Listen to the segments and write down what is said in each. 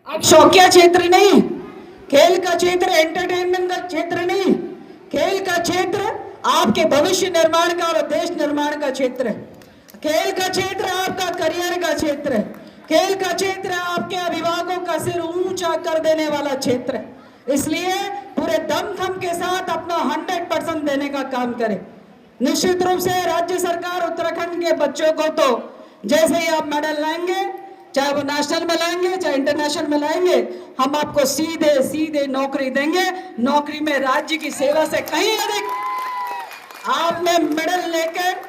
अब शौकिया क्षेत्र नहीं, खेल का क्षेत्र, एंटरटेनमेंट का क्षेत्र नहीं, खेल का क्षेत्र आपके भविष्य निर्माण का और देश निर्माण का क्षेत्र है। खेल का क्षेत्र आपका करियर का क्षेत्र है। खेल का क्षेत्र आपके अभिभावकों का सिर ऊंचा कर देने वाला क्षेत्र है। इसलिए पूरे दमखम के साथ अपना 100% देने का काम करें। निश्चित रूप से राज्य सरकार उत्तराखंड के बच्चों को तो जैसे ही आप मेडल लाएंगे, चाहे वो नेशनल में लाएंगे चाहे इंटरनेशनल में लाएंगे, हम आपको सीधे सीधे नौकरी देंगे। नौकरी में राज्य की सेवा से कहीं अधिक आपने मेडल लेकर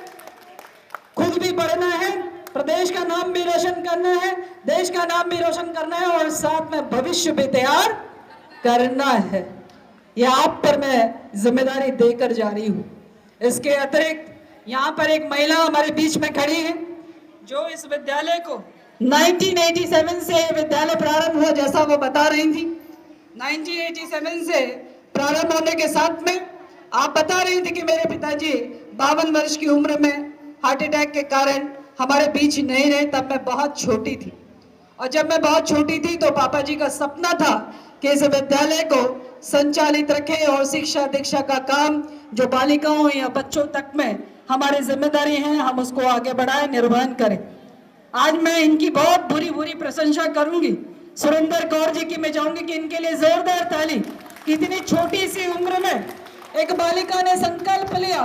खुद भी बढ़ना है, प्रदेश का नाम भी रोशन करना है, देश का नाम भी रोशन करना है और साथ में भविष्य भी तैयार करना है। यह आप पर मैं जिम्मेदारी देकर जा रही हूं। इसके अतिरिक्त यहाँ पर एक महिला हमारे बीच में खड़ी है जो इस विद्यालय को 1987 से विद्यालय प्रारंभ हुआ, जैसा वो बता रही थी। 1987 से प्रारंभ होने के साथ में आप बता रही थी कि मेरे पिताजी 52 वर्ष की उम्र में हार्ट अटैक के कारण हमारे बीच नहीं रहे। तब मैं बहुत छोटी थी और जब मैं बहुत छोटी थी तो पापा जी का सपना था कि इस विद्यालय को संचालित रखें और शिक्षा दीक्षा का काम जो बालिकाओं या बच्चों तक में हमारी जिम्मेदारी है, हम उसको आगे बढ़ाएं, निर्वहन करें। आज मैं इनकी बहुत बुरी प्रशंसा करूंगी। सुरेंद्र कौर जी की मैं चाहूंगी कि इनके लिए जोरदार ताली। कितनी छोटी सी उम्र में एक बालिका ने संकल्प लिया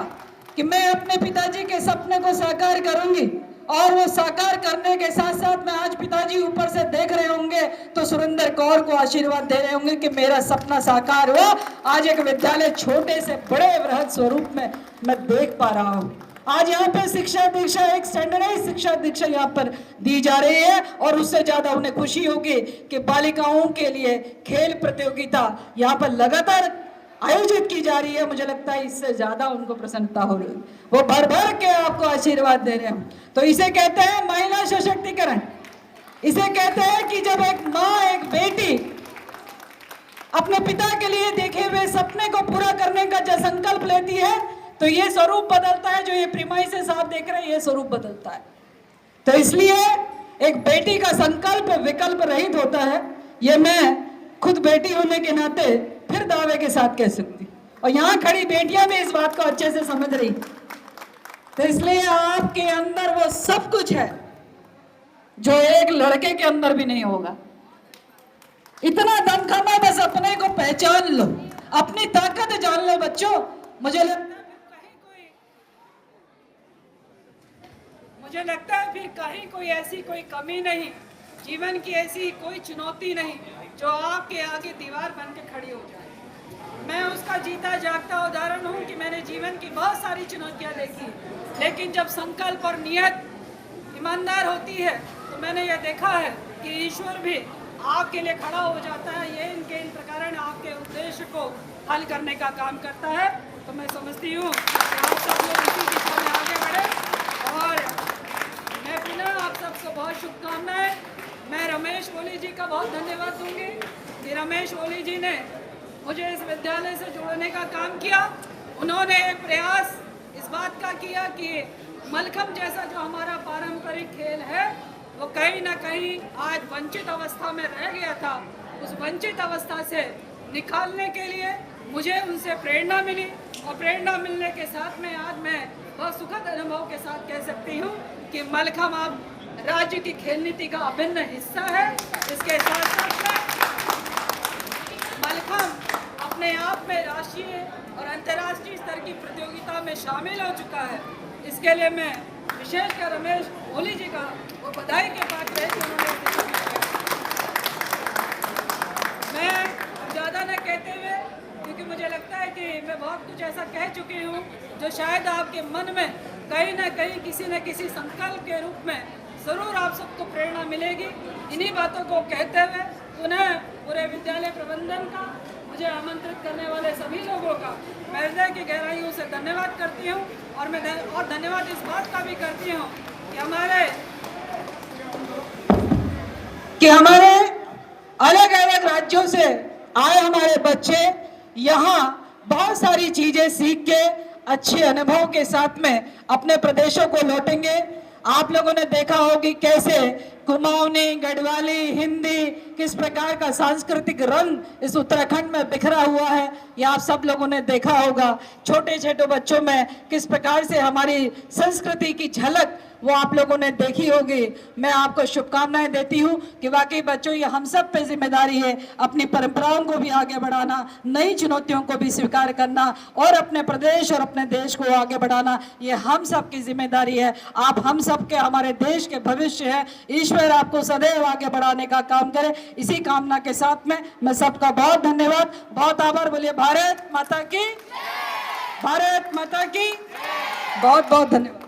कि मैं अपने पिताजी के सपने को साकार करूंगी और वो साकार करने के साथ साथ में आज पिताजी ऊपर से देख रहे होंगे तो सुरेंद्र कौर को आशीर्वाद दे रहे होंगे कि मेरा सपना साकार हुआ। आज एक विद्यालय छोटे से बड़े वृहद स्वरूप में मैं देख पा रहा हूँ। आज यहाँ पे शिक्षा दीक्षा, एक स्टैंडर्डाइज शिक्षा दीक्षा यहाँ पर दी जा रही है और उससे ज्यादा उन्हें खुशी होगी कि बालिकाओं के लिए खेल प्रतियोगिता यहाँ पर लगातार आयोजित की जा रही है। मुझे लगता है इससे ज्यादा उनको प्रसन्नता हो रही है, वो भर भर के आपको आशीर्वाद दे रहे हैं। तो इसे कहते हैं महिला सशक्तिकरण। इसे कहते हैं कि जब एक माँ, एक बेटी अपने पिता के लिए देखे हुए सपने को पूरा करने का जब संकल्प लेती है तो ये स्वरूप बदलता है। जो ये प्रीमाइसेस आप देख रहे हैं ये स्वरूप बदलता है। तो इसलिए एक बेटी का संकल्प विकल्प रहित होता है। ये मैं खुद बेटी होने के नाते फिर दावे के साथ कह सकती, और यहाँ खड़ी बेटियां भी इस बात को अच्छे से समझ रही। तो इसलिए आपके अंदर वो सब कुछ है जो एक लड़के के अंदर भी नहीं होगा। इतना दमखम है, बस अपने को पहचान लो, अपनी ताकत जान लो बच्चों। मुझे लगता है फिर कहीं कोई ऐसी कोई कमी नहीं, जीवन की ऐसी कोई चुनौती नहीं जो आपके आगे दीवार बन के खड़ी हो जाए। मैं उसका जीता जागता उदाहरण हूँ कि मैंने जीवन की बहुत सारी चुनौतियाँ देखी, लेकिन जब संकल्प और नियत ईमानदार होती है तो मैंने यह देखा है कि ईश्वर भी आपके लिए खड़ा हो जाता है। ये इनके इन प्रकार आपके उद्देश्य को हल करने का काम करता है। तो मैं समझती हूँ कि आप सब लोग इसी दिशा में आगे बढ़े और मैं पुनः आप सबको बहुत शुभकामनाएं। मैं रमेश ओली जी का बहुत धन्यवाद दूंगी कि रमेश ओली जी ने मुझे इस विद्यालय से जोड़ने का काम किया। उन्होंने एक प्रयास इस बात का किया कि मलखम्ब जैसा जो हमारा पारंपरिक खेल है वो कहीं ना कहीं आज वंचित अवस्था में रह गया था। उस वंचित अवस्था से निकालने के लिए मुझे उनसे प्रेरणा मिली और प्रेरणा मिलने के साथ में आज मैं बहुत सुखद अनुभव के साथ कह सकती हूँ कि मलखम्ब अब राज्य की खेल नीति का अभिन्न हिस्सा है। इसके साथ साथ मलखम्ब अपने आप में राष्ट्रीय और अंतर्राष्ट्रीय स्तर की प्रतियोगिता में शामिल हो चुका है। इसके लिए मैं विशेषकर रमेश ओली जी का वो बधाई के पात्र है कि उन्होंने मैं ज़्यादा न कहते हुए, क्योंकि मुझे लगता है कि मैं बहुत कुछ ऐसा कह चुकी हूँ जो शायद आपके मन में कहीं ना कहीं किसी न किसी संकल्प के रूप में ज़रूर आप सबको प्रेरणा मिलेगी। इन्हीं बातों को कहते हुए पुनः पूरे विद्यालय प्रबंधन का, मुझे आमंत्रित करने वाले सभी लोगों का मैं हृदय की गहराइयों से धन्यवाद करती हूँ। और मैं धन्यवाद इस बात का भी करती हूँ कि हमारे अलग अलग राज्यों से आए हमारे बच्चे यहाँ बहुत सारी चीजें सीख के अच्छे अनुभव के साथ में अपने प्रदेशों को लौटेंगे। आप लोगों ने देखा होगी कैसे कुमाऊनी, गढ़वाली, हिंदी, किस प्रकार का सांस्कृतिक रंग इस उत्तराखंड में बिखरा हुआ है, ये आप सब लोगों ने देखा होगा। छोटे छोटे बच्चों में किस प्रकार से हमारी संस्कृति की झलक वो आप लोगों ने देखी होगी। मैं आपको शुभकामनाएं देती हूँ कि वाकई बच्चों, ये हम सब पे जिम्मेदारी है अपनी परंपराओं को भी आगे बढ़ाना, नई चुनौतियों को भी स्वीकार करना और अपने प्रदेश और अपने देश को आगे बढ़ाना, ये हम सब की जिम्मेदारी है। आप हम सब के, हमारे देश के भविष्य है। ईश्वर आपको सदैव आगे बढ़ाने का काम करे। इसी कामना के साथ में मैं सबका बहुत धन्यवाद, बहुत आभार। बोलिए भारत माता की, भारत माता की, बहुत बहुत धन्यवाद।